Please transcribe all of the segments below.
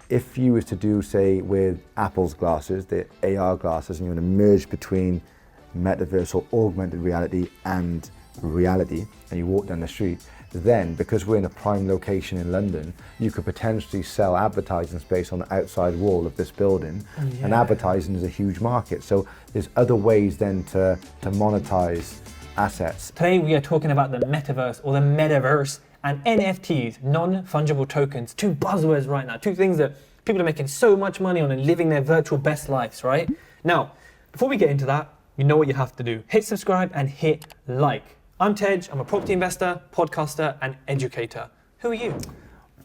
if you was to do, say, with Apple's glasses, the AR glasses, and you want to merge between metaverse or augmented reality and reality, and you walk down the street, then because we're in a prime location in London, you could potentially sell advertising space on the outside wall of this building. And advertising is a huge market. So there's other ways then to monetize assets. Today we are talking about the metaverse or the metaverse and NFTs, non-fungible tokens, two buzzwords right now, two things that people are making so much money on and living their virtual best lives, right? Now, before we get into that, you know what you have to do. Hit subscribe and hit like. I'm Tej, I'm a property investor, podcaster, and educator. Who are you?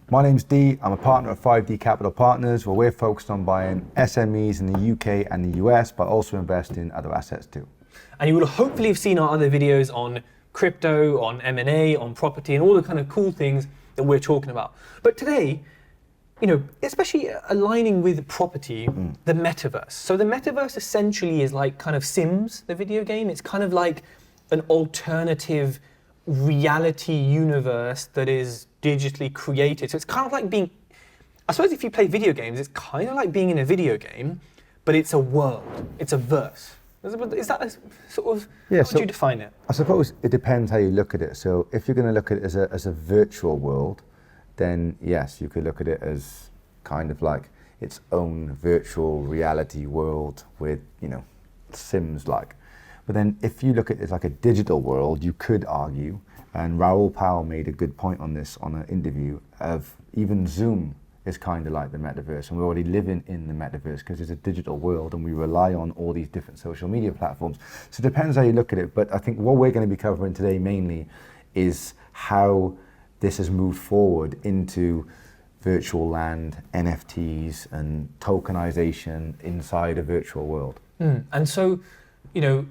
My name's Dee, I'm a partner at 5D Capital Partners, where we're focused on buying SMEs in the UK and the US, but also invest in other assets too. And you will hopefully have seen our other videos on crypto, on M&A, on property, and all the kind of cool things that we're talking about. But today, you know, especially aligning with property, the metaverse. So the metaverse essentially is like kind of Sims, the video game. It's kind of like an alternative reality universe that is digitally created. So it's kind of like being, I suppose if you play video games, it's kind of like being in a video game, but it's a world, it's a verse. Is that a sort of, how would you define it? I suppose it depends how you look at it. So if you're going to look at it as a virtual world, then yes, you could look at it as kind of like its own virtual reality world with, you know, Sims like. But then if you look at it as like a digital world, you could argue, and Raoul Pal made a good point on this on an interview, of even Zoom is kind of like the metaverse, and we're already living in the metaverse because it's a digital world and we rely on all these different social media platforms. So it depends how you look at it, but I think what we're going to be covering today mainly is how this has moved forward into virtual land, NFTs, and tokenization inside a virtual world. And so, you know,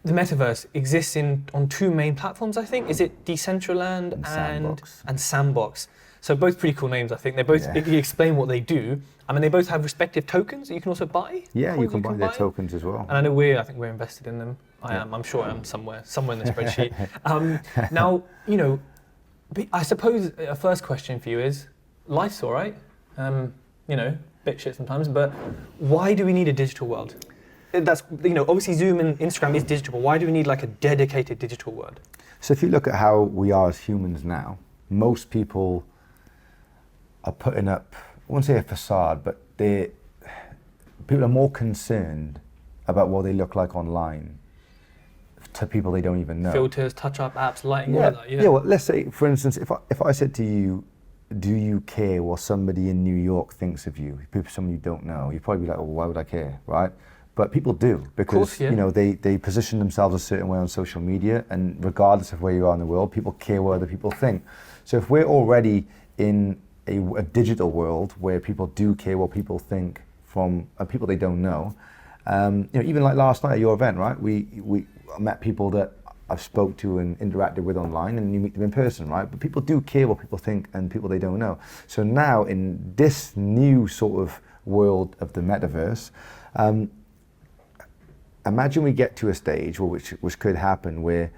the metaverse exists on two main platforms, I think. Is it Decentraland and Sandbox? So both pretty cool names, I think. They both explain what they do. I mean, they both have respective tokens that you can also buy. Yeah, you can buy their tokens as well. And I know I think we're invested in them. I'm sure I am somewhere in the spreadsheet. Now, you know, I suppose a first question for you is, life's all right. You know, bit shit sometimes, but why do we need a digital world? That's, you know, obviously Zoom and Instagram is digital, but why do we need like a dedicated digital world? So if you look at how we are as humans now, most people are putting up, I wouldn't say a facade, but people are more concerned about what they look like online to people they don't even know. Filters, touch-up apps, lighting, all of that, Yeah, well, let's say, for instance, if I said to you, do you care what somebody in New York thinks of you? Someone you don't know, you'd probably be like, well, why would I care, right? But people do, because you know they position themselves a certain way on social media, and regardless of where you are in the world, people care what other people think. So if we're already in a digital world where people do care what people think from people they don't know, you know, even like last night at your event, right? We met people that I've spoke to and interacted with online, and you meet them in person, right? But people do care what people think and people they don't know. So now in this new sort of world of the metaverse, imagine we get to a stage, which could happen, where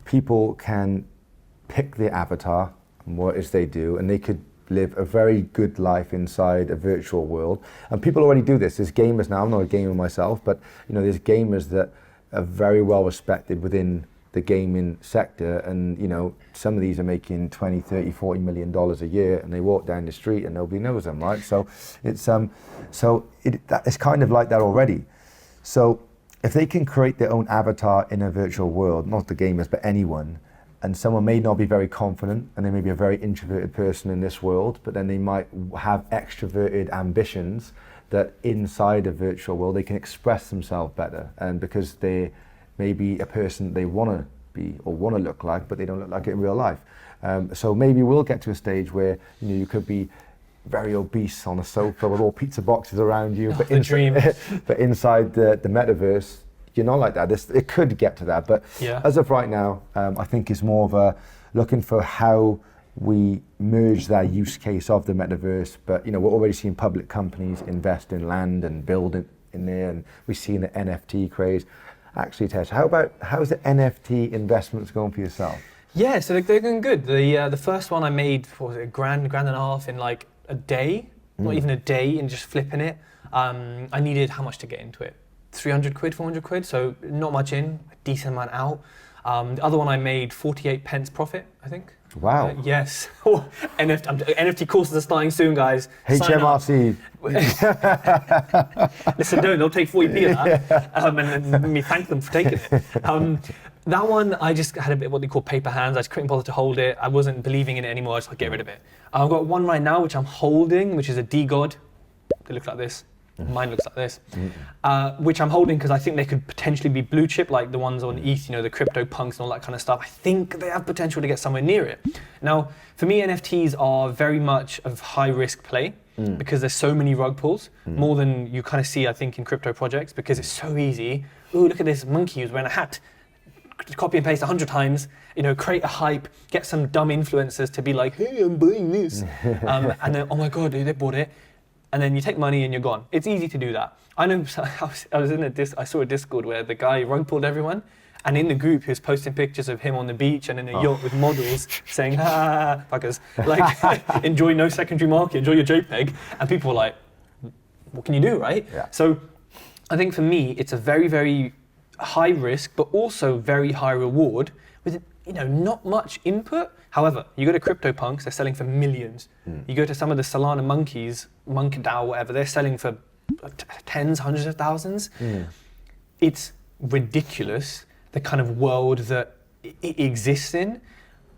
people can pick their avatar and what it is they do, and they could live a very good life inside a virtual world. And people already do this. There's gamers now, I'm not a gamer myself, but you know, there's gamers that are very well respected within the gaming sector, and you know, some of these are making 20, 30, 40 million dollars a year, and they walk down the street and nobody knows them, right? So it's it's kind of like that already. So if they can create their own avatar in a virtual world, not the gamers, but anyone, and someone may not be very confident, and they may be a very introverted person in this world, but then they might have extroverted ambitions that inside a virtual world, they can express themselves better. And because they may be a person they want to be or want to look like, but they don't look like it in real life. So maybe we'll get to a stage where, you know, you could be very obese on a sofa with all pizza boxes around you, but inside the metaverse, you're not like that. It could get to that, but as of right now, I think it's more of a looking for how we merge that use case of the metaverse. But you know, we're already seeing public companies invest in land and build it in there, and we've seen the NFT craze. Actually, Tej, how's the NFT investments going for yourself? Yeah, so they're going good. The first one I made for $1.5 grand in like a day. not even a day, in just flipping it. I needed how much to get into it? 300 quid, 400 quid, so not much in, a decent amount out. The other one I made 48 pence profit, I think. Wow. Yes. NFT courses are starting soon, guys. HMRC. Listen, they'll take 40p of that. And me thank them for taking it. That one, I just had a bit of what they call paper hands. I just couldn't bother to hold it. I wasn't believing in it anymore. I just like, get rid of it. I've got one right now, which I'm holding, which is a D-God. They look like this. Mine looks like this, which I'm holding because I think they could potentially be blue chip, like the ones on ETH, the crypto punks and all that kind of stuff. I think they have potential to get somewhere near it. Now, for me, NFTs are very much of high risk play because there's so many rug pulls, more than you kind of see, I think, in crypto projects, because it's so easy. Ooh, look at this monkey who's wearing a hat. Copy and paste 100 times, create a hype, get some dumb influencers to be like, hey, I'm buying this. And then, oh my God, they bought it. And then you take money and you're gone. It's easy to do that. I know I was in I saw a Discord where the guy rug pulled everyone, and in the group he was posting pictures of him on the beach and in a yacht with models saying, fuckers, like, enjoy no secondary market, enjoy your JPEG. And people were like, what can you do, right? Yeah. So I think for me, it's a very, very high risk, but also very high reward with, not much input. However, you go to CryptoPunks, they're selling for millions. You go to some of the Solana monkeys, MonkDAO, whatever, they're selling for tens, hundreds of thousands. It's ridiculous, the kind of world that it exists in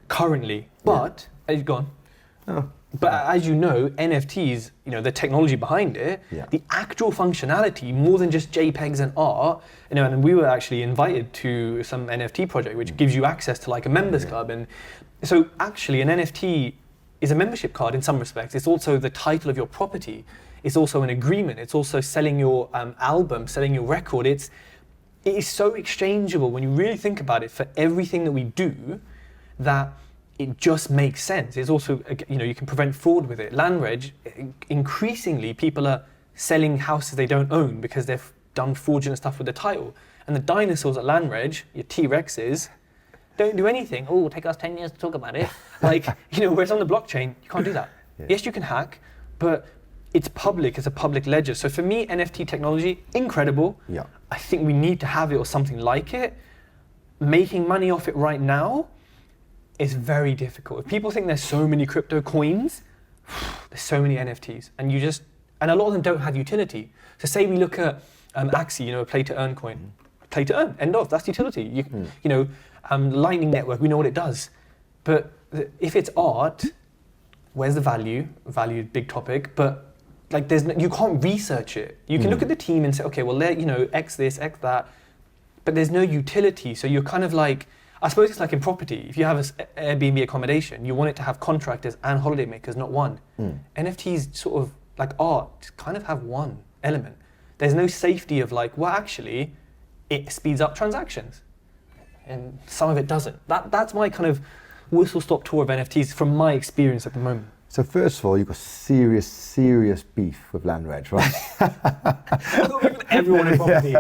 currently. But, go on. But as you know, NFTs, the technology behind it, the actual functionality, more than just JPEGs and art, and we were actually invited to some NFT project, which gives you access to like a members club. And so actually an NFT is a membership card in some respects. It's also the title of your property. It's also an agreement. It's also selling your album, selling your record. It is so exchangeable when you really think about it for everything that we do, that it just makes sense. It's also, you can prevent fraud with it. Land reg, increasingly people are selling houses they don't own because they've done fraudulent stuff with the title. And the dinosaurs at Land Reg, your T-Rexes, don't do anything. Oh, take us 10 years to talk about it. Like, whereas on the blockchain, you can't do that. Yes, you can hack, but it's public, it's a public ledger. So for me, NFT technology, incredible. Yeah. I think we need to have it or something like it. Making money off it right now is very difficult. If people think there's so many crypto coins, there's so many NFTs, and a lot of them don't have utility. So say we look at Axie, a play to earn coin. Play to earn, end of, that's utility. Lightning Network, we know what it does. But if it's art, where's the value? Value, big topic, but like you can't research it. You can look at the team and say, okay, well, they're, X this, X that, but there's no utility. So you're kind of like, I suppose it's like in property. If you have an Airbnb accommodation, you want it to have contractors and holidaymakers, not one. NFTs sort of like art kind of have one element. There's no safety of like, well, actually, it speeds up transactions. And some of it doesn't. That's my kind of whistle-stop tour of NFTs from my experience at the moment. So first of all, you've got serious beef with Land Reg, right? Everyone in property.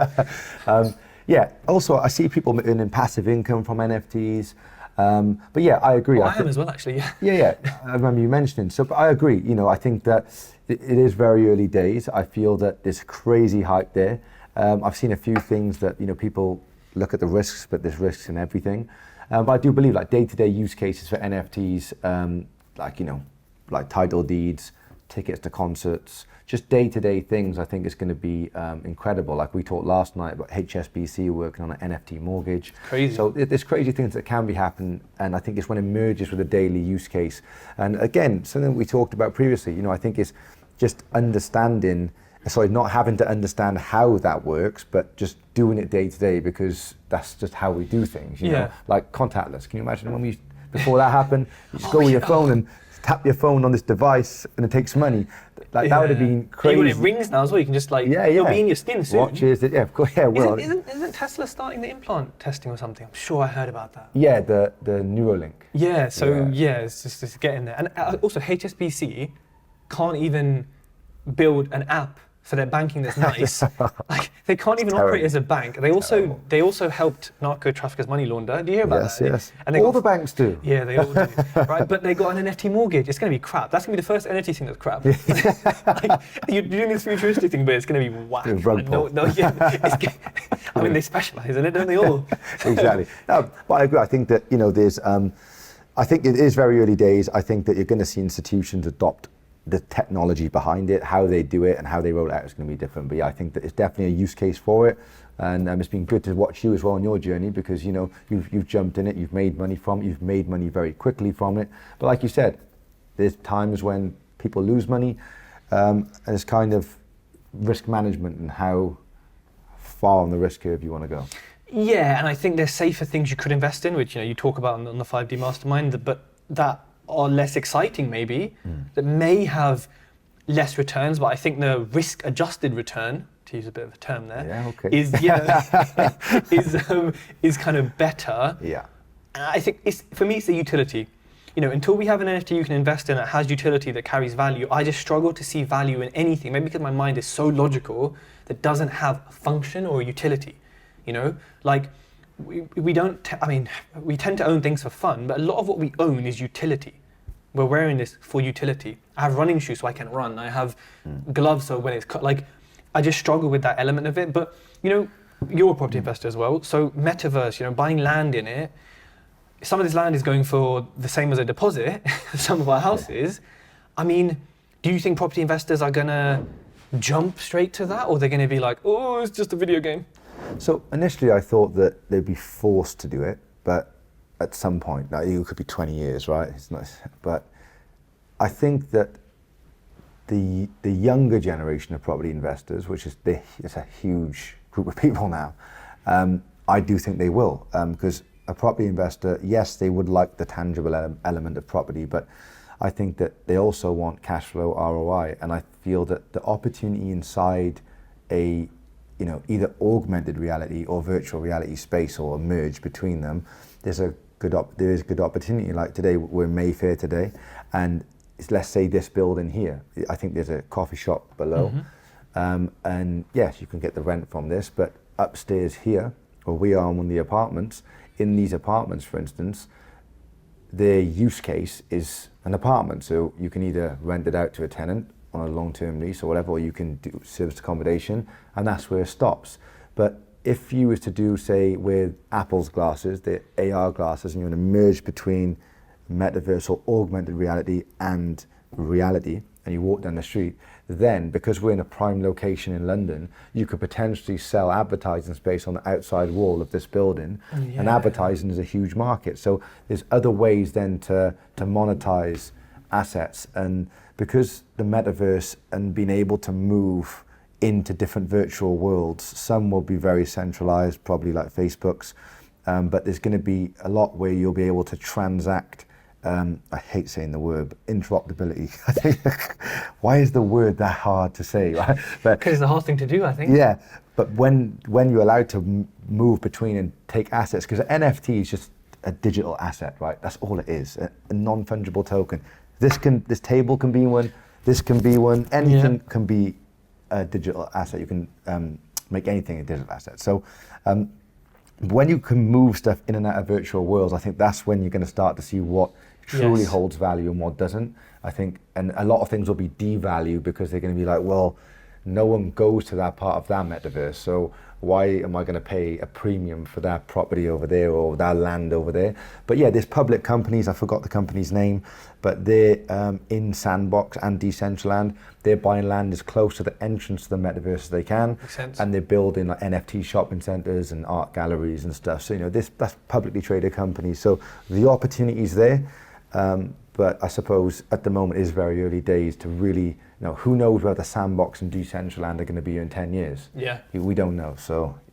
Yeah, also I see people earning passive income from NFTs. But yeah, I agree. I am as well, actually, yeah. Yeah, I remember you mentioning. So but I agree, I think that it is very early days. I feel that there's crazy hype there. I've seen a few things that, people look at the risks, but there's risks in everything. But I do believe like day-to-day use cases for NFTs, like title deeds, tickets to concerts, just day-to-day things, I think is going to be incredible. Like we talked last night about HSBC working on an NFT mortgage. Crazy. So there's crazy things that can be happening, and I think it's when it merges with a daily use case. And again, something we talked about previously, I think is just not having to understand how that works, but just doing it day to day, because that's just how we do things, you know? Like contactless. Can you imagine when before that happened, you just go with your phone and tap your phone on this device and it takes money. Like that would have been crazy. When it rings now as well, you can just it'll be in your skin soon. Watches, of course, well. Isn't Tesla starting the implant testing or something? I'm sure I heard about that. Yeah, the Neuralink. Yeah, so it's just getting there. And also HSBC can't even build an app for their banking that's nice. Like, they can't even terrible. operate as a bank. They also helped narco traffickers money launder. Do you hear about Yes, that? yes. And they All got- the banks do. Yeah, they all do. Right, but they got an NFT mortgage. It's going to be crap. That's going to be the first NFT thing that's crap. Like, you're doing this futuristic thing, but it's going to be whack. Rug pull. I mean, they specialize in it, don't they all? Exactly. No, but I agree. I think that, there's, I think it is very early days. I think that you're going to see institutions adopt the technology behind it, how they do it and how they roll it out is going to be different. But yeah, I think that it's definitely a use case for it. And it's been good to watch you as well on your journey, because, you've jumped in it, you've made money from it, you've made money very quickly from it. But like you said, there's times when people lose money, and it's kind of risk management and how far on the risk curve you want to go. Yeah, and I think there's safer things you could invest in, which you talk about on the 5D Mastermind, but that are less exciting maybe, that may have less returns, but I think the risk-adjusted return, to use a bit of a term there, Yeah, okay. is kind of better. Yeah. And I think for me it's the utility. Until we have an NFT you can invest in that has utility, that carries value, I just struggle to see value in anything, maybe because my mind is so logical, that doesn't have a function or a utility. Like we don't, we tend to own things for fun, but a lot of what we own is utility. We're wearing this for utility. I have running shoes so I can run. I have gloves so when it's cut, like, I just struggle with that element of it. But, you're a property investor as well. So Metaverse, buying land in it, some of this land is going for the same as a deposit, some of our houses. I mean, do you think property investors are gonna jump straight to that? Or they're gonna be like, oh, it's just a video game? So initially I thought that they'd be forced to do it, but at some point, now it could be 20 years, right? It's not, but I think that the younger generation of property investors, which is it's a huge group of people now, I do think they will, because a property investor, yes, they would like the tangible element of property, but I think that they also want cash flow ROI, and I feel that the opportunity inside a either augmented reality or virtual reality space, or a merge between them, there is good opportunity. Like today, we're in Mayfair today, and let's say this building here, I think there's a coffee shop below, and yes, you can get the rent from this, but upstairs here, where we are in one of the apartments, in these apartments, for instance, their use case is an apartment, so you can either rent it out to a tenant on a long-term lease or whatever, or you can do serviced accommodation, and that's where it stops. But if you was to do, say, with Apple's glasses, the AR glasses, and you want to merge between Metaverse or augmented reality and reality, and you walk down the street, then because we're in a prime location in London, you could potentially sell advertising space on the outside wall of this building, and advertising is a huge market. So there's other ways then to monetize assets, and because the Metaverse and being able to move into different virtual worlds, some will be very centralized, probably like Facebook's, but there's going to be a lot where you'll be able to transact. I hate saying the word, but interoperability. I think, why is the word that hard to say? Right? Because it's a hard thing to do, I think. Yeah, but when you're allowed to move between and take assets, because an NFT is just a digital asset, right? That's all it is, a non-fungible token. This table can be one, this can be one, anything can be a digital asset. You can make anything a digital asset. So when you can move stuff in and out of virtual worlds, I think that's when you're going to start to see what truly holds value and what doesn't. I think, and a lot of things will be devalued because they're going to be like, well, no one goes to that part of that metaverse, so why am I going to pay a premium for that property over there or that land over there? But yeah, there's public companies, I forgot the company's name, but they're in Sandbox and Decentraland. They're buying land as close to the entrance to the metaverse as they can. Makes sense. And they're building like NFT shopping centers and art galleries and stuff. So, that's publicly traded companies. So the opportunity's there. But I suppose at the moment it is very early days to really, who knows where the Sandbox and Decentraland are going to be in 10 years. Yeah. We don't know,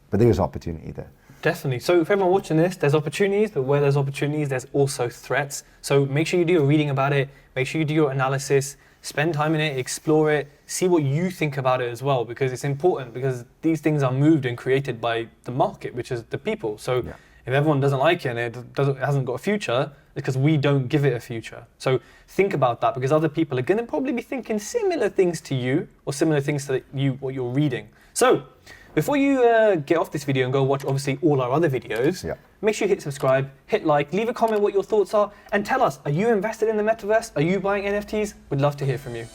but there is opportunity there. Definitely. So for everyone watching this, there's opportunities, but where there's opportunities, there's also threats. So make sure you do your reading about it, make sure you do your analysis, spend time in it, explore it, see what you think about it as well, because it's important, because these things are moved and created by the market, which is the people. So If everyone doesn't like it and it hasn't got a future, it's because we don't give it a future. So think about that, because other people are going to probably be thinking similar things to you, or similar things to what you're reading. So before you get off this video and go watch obviously all our other videos, make sure you hit subscribe, hit like, leave a comment what your thoughts are, and tell us, are you invested in the metaverse? Are you buying NFTs? We'd love to hear from you.